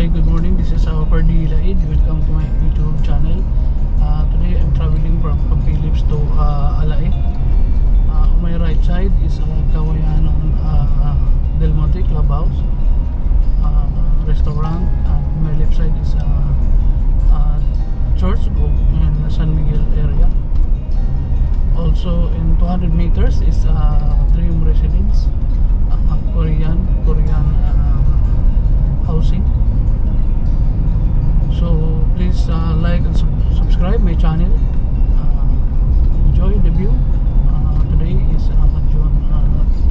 Hi, good morning. This is Pardi Laid. Welcome to my YouTube channel. Today I'm traveling from Philips to Alae. On my right side is Kawayan Del Monte Clubhouse restaurant. On my left side is church in San Miguel area. Also in 200 meters is Dream Residence, Korean housing. So please like and subscribe my channel. Enjoy the view. Today is June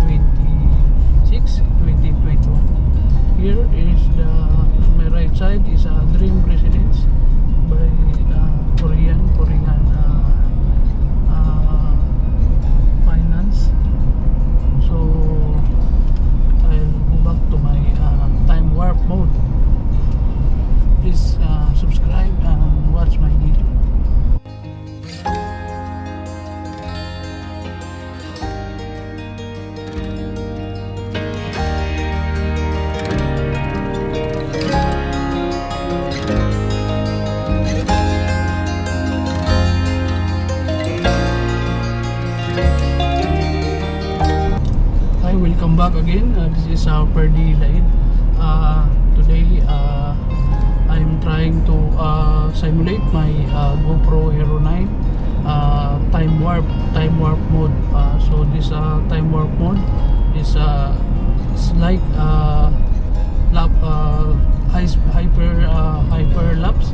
26, 2021. Here is on my right side is a Dream Residence by Korean finance. So I'll go back to my time warp mode. Please subscribe and watch my video. Hi, welcome back again. This is Pardi Laid. Today I'm trying to simulate my GoPro Hero 9 time warp mode. So this time warp mode is like hyper lapse,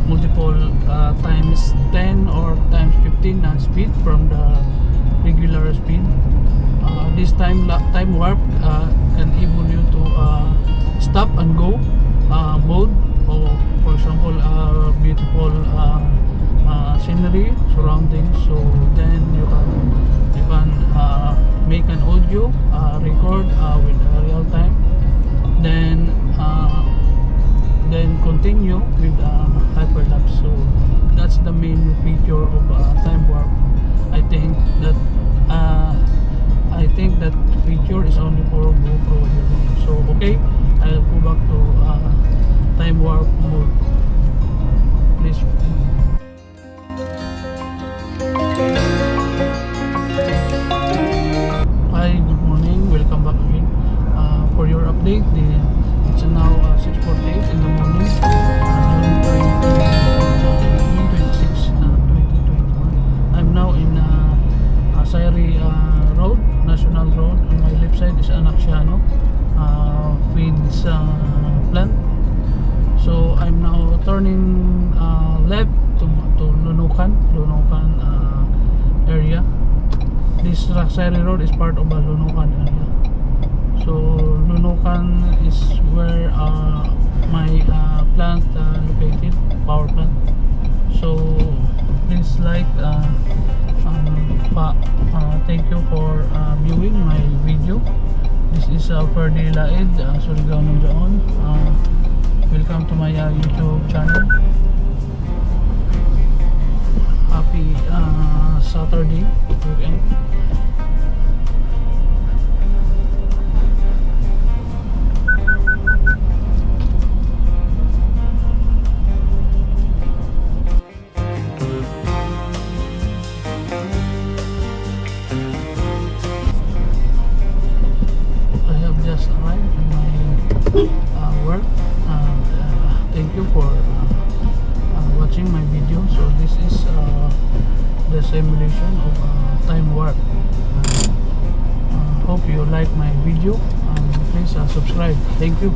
multiple times 10 or times 15 speed from the regular speed. This time warp can enable you to stop and go mode, or for example beautiful scenery surroundings. So then you can make an audio record with real time, then continue with hyperlapse. So that's the main feature of time warp. I think that feature is only for GoPro Hero. So okay, I'll go back to time warp mode. Please. Hi, good morning. Welcome back again. For your update, it's now 6:48 in the morning, June 26, 2021. I'm now in Sairi Road, National Road. On my left side is Anaxiano feeds plant. So I'm now turning left to Lunucan area. This Sairi Road is part of the Lunucan area. So Lunucan is where my plant located, power plant. So please like thank you for viewing my video. This is Pardi Laid, Surigao ng Jaon. Welcome to my YouTube channel. Happy Saturday weekend. Just arrived in my work. Thank you for watching my video. So this is the simulation of time warp. Hope you like my video. Please subscribe. Thank you.